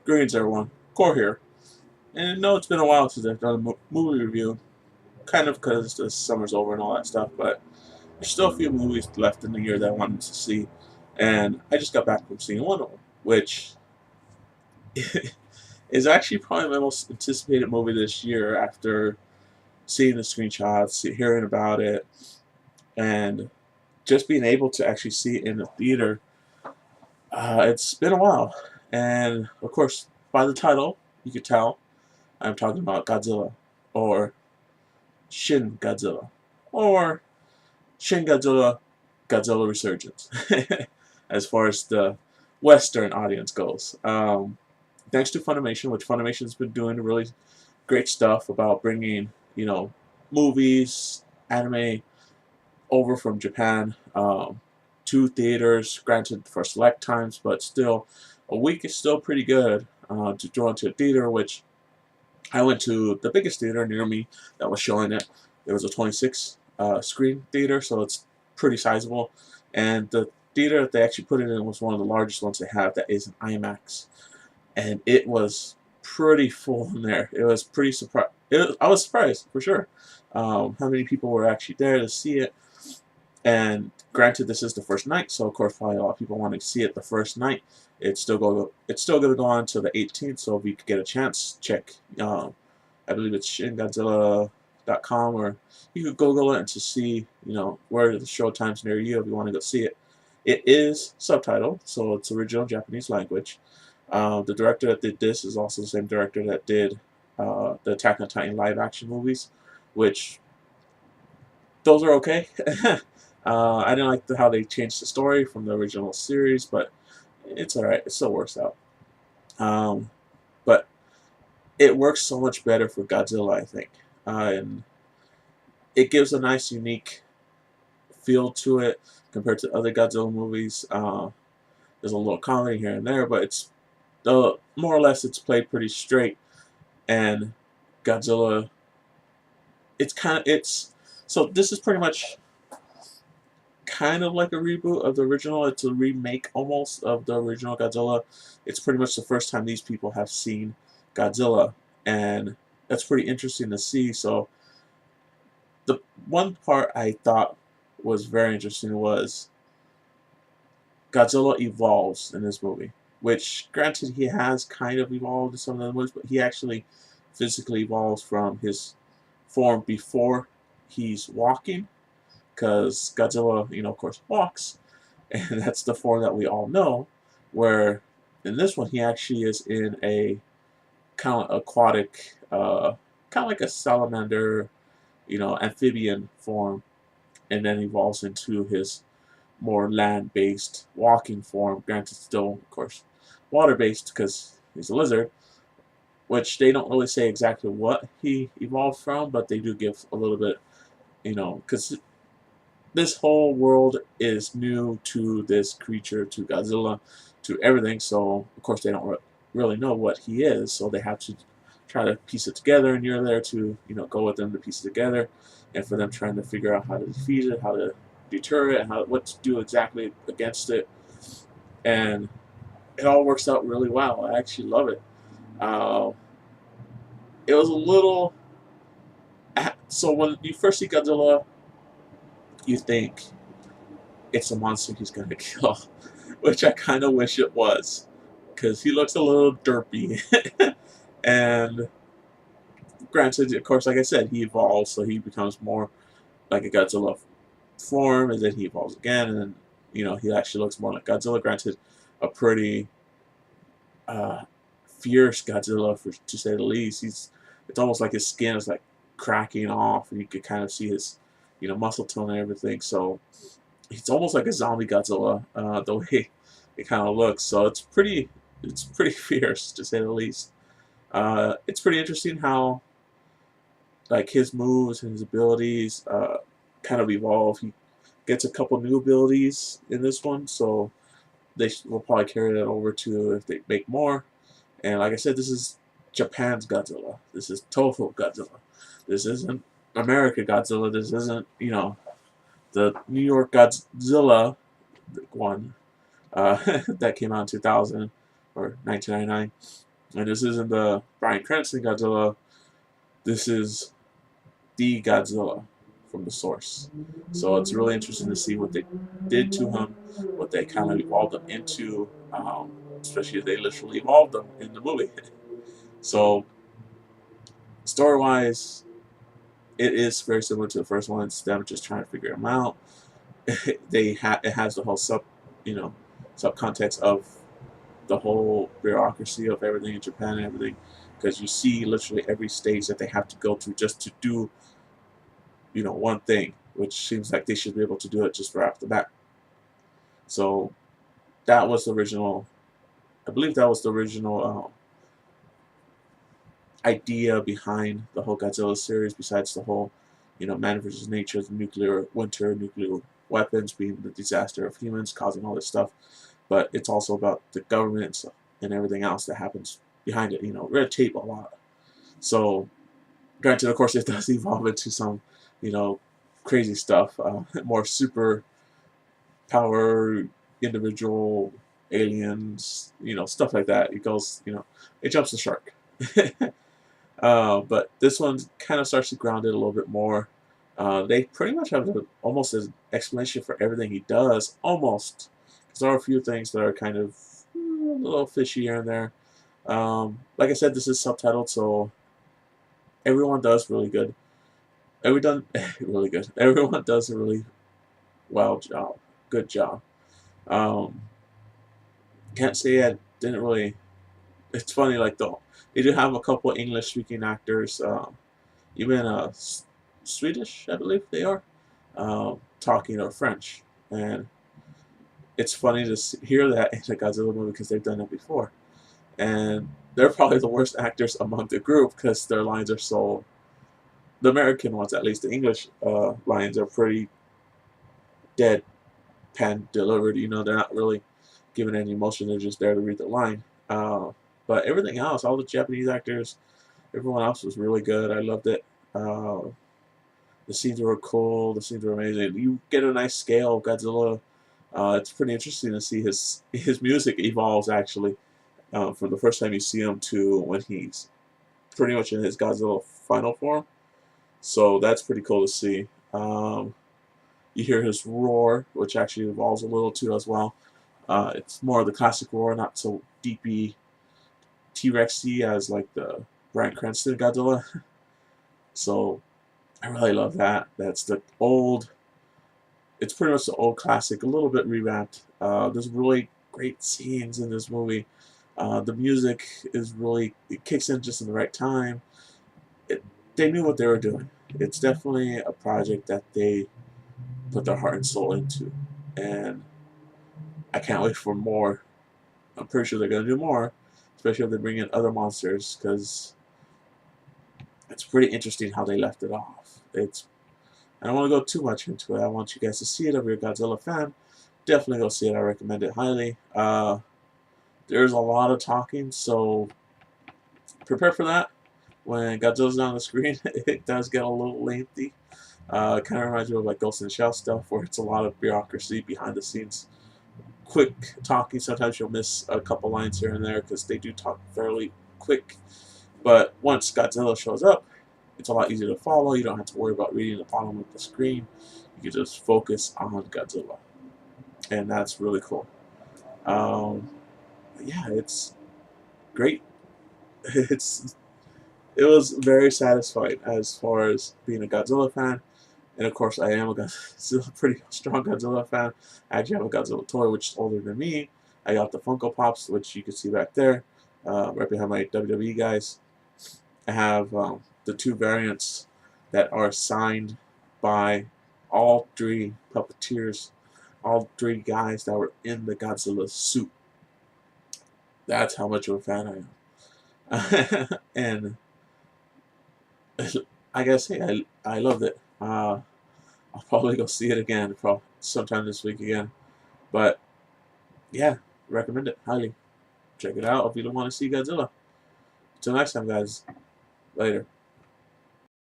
Greetings, everyone. Core here. And I know it's been a while since I've done a movie review, kind of because the summer's over and all that stuff, but there's still a few movies left in the year that I wanted to see. And I just got back from seeing one of them, which is actually probably my most anticipated movie this year after seeing the screenshots, hearing about it, and just being able to actually see it in the theater. It's been a while. And of course, by the title, you could tell I'm talking about Godzilla, or Shin Godzilla, or Shin Godzilla, Godzilla Resurgence, as far as the Western audience goes. Thanks to Funimation, which Funimation's been doing really great stuff about bringing, movies, anime over from Japan to theaters, granted for select times, but still, a week is still pretty good to draw into a theater, which I went to the biggest theater near me that was showing it. It was a 26 screen theater, so it's pretty sizable. And the theater that they actually put it in was one of the largest ones they have that is an IMAX. And it was pretty full in there. It was pretty surprised. I was surprised, for sure, how many people were actually there to see it. And granted, this is the first night, so of course probably a lot of people want to see it the first night. It's still going to go on until the 18th, so if you could get a chance, check. I believe it's shingodzilla.com, or you could Google it and to see, where the show times near you if you want to go see it. It is subtitled, so it's original Japanese language. The director that did this is also the same director that did the Attack on Titan live action movies, which those are okay. I didn't like how they changed the story from the original series, but it's alright. It still works out. But it works so much better for Godzilla, I think. And it gives a nice, unique feel to it compared to other Godzilla movies. There's a little comedy here and there, but it's more or less it's played pretty straight. And Godzilla, so this is pretty much kind of like a reboot of the original. It's a remake almost of the original Godzilla. It's pretty much the first time these people have seen Godzilla, and that's pretty interesting to see. So the one part I thought was very interesting was Godzilla evolves in this movie, which granted he has kind of evolved in some of the movies, but he actually physically evolves from his form before he's walking, because Godzilla, of course, walks, and that's the form that we all know, where in this one he actually is in a kind of aquatic, kind of like a salamander, amphibian form, and then evolves into his more land-based walking form, granted still, of course, water-based because he's a lizard, which they don't really say exactly what he evolved from, but they do give a little bit, because this whole world is new to this creature, to Godzilla, to everything, so of course they don't really know what he is, so they have to try to piece it together, and you're there to, go with them to piece it together, and for them trying to figure out how to defeat it, how to deter it, and what to do exactly against it, and it all works out really well. I actually love it. It was a little... So when you first see Godzilla, you think it's a monster he's going to kill, which I kind of wish it was, because he looks a little derpy. And granted, of course, like I said, he evolves, so he becomes more like a Godzilla form, and then he evolves again, and then, he actually looks more like Godzilla. Granted, a pretty fierce Godzilla, to say the least. It's almost like his skin is like cracking off, and you could kind of see his, muscle tone and everything. So it's almost like a zombie Godzilla, the way it kind of looks. So it's pretty fierce, to say the least. It's pretty interesting how, like, his moves and his abilities kind of evolve. He gets a couple new abilities in this one, so they will probably carry that over to if they make more. And like I said, this is Japan's Godzilla. This is Toho Godzilla. This isn't America Godzilla. This isn't, the New York Godzilla one that came out in 2000 or 1999. And this isn't the Bryan Cranston Godzilla. This is the Godzilla from the source. So it's really interesting to see what they did to him, what they kind of evolved him into, especially if they literally evolved him in the movie. So story-wise, it is very similar to the first one. It's them just trying to figure him out. It has the whole you know, subcontext of the whole bureaucracy of everything in Japan and everything, because you see literally every stage that they have to go through just to do, one thing, which seems like they should be able to do it just right off the bat. So that was the original. I believe that was the original idea behind the whole Godzilla series. Besides the whole, man versus nature, the nuclear winter, nuclear weapons being the disaster of humans causing all this stuff, but it's also about the government and everything else that happens behind it. Red tape a lot. So, granted, of course, it does evolve into some, crazy stuff, more super power, individual aliens, stuff like that. It goes, it jumps the shark. But this one kind of starts to ground it a little bit more. They pretty much have almost an explanation for everything he does, almost. Because there are a few things that are kind of a little fishy here and there. Like I said, this is subtitled, so everyone does really good. Really good. Everyone does a really good job. Um, can't say I didn't really. It's funny, like though they do have a couple English speaking actors, even Swedish, I believe they are, talking or French, and it's funny to hear that in a Godzilla movie because they've done it before, and they're probably the worst actors among the group because their lines are so. The American ones, at least the English lines, are pretty deadpan delivered. They're not really giving any emotion. They're just there to read the line. But everything else, all the Japanese actors, everyone else was really good. I loved it. The scenes were cool. The scenes were amazing. You get a nice scale of Godzilla. It's pretty interesting to see his music evolves actually from the first time you see him to when he's pretty much in his Godzilla final form. So that's pretty cool to see. You hear his roar, which actually evolves a little too as well. It's more of the classic roar, not so deepy T-Rexy as like the Bryan Cranston Godzilla. So I really love that. That's the old. It's pretty much the old classic, a little bit revamped. There's really great scenes in this movie. The music is really, it kicks in just in the right time. They knew what they were doing. It's definitely a project that they put their heart and soul into, and I can't wait for more. I'm pretty sure they're gonna do more, especially if they bring in other monsters, because it's pretty interesting how they left it off. I don't want to go too much into it. I want you guys to see it. If you're a Godzilla fan, definitely go see it. I recommend it highly. There's a lot of talking, so prepare for that. When Godzilla's on the screen, it does get a little lengthy. It kind of reminds me of like Ghost in the Shell stuff, where it's a lot of bureaucracy behind the scenes. Quick talking. Sometimes you'll miss a couple lines here and there because they do talk fairly quick. But once Godzilla shows up, it's a lot easier to follow. You don't have to worry about reading the bottom of the screen. You can just focus on Godzilla, and that's really cool. Yeah, it's great. It was very satisfying as far as being a Godzilla fan. And of course, I am a Godzilla, pretty strong Godzilla fan. I actually have a Godzilla toy, which is older than me. I got the Funko Pops, which you can see back there, right behind my WWE guys. I have the two variants that are signed by all three puppeteers, all three guys that were in the Godzilla suit. That's how much of a fan I am. And I guess, hey, I loved it. I'll probably go see it again, probably sometime this week again. But yeah, recommend it highly. Check it out if you don't want to see Godzilla. Until next time, guys. Later.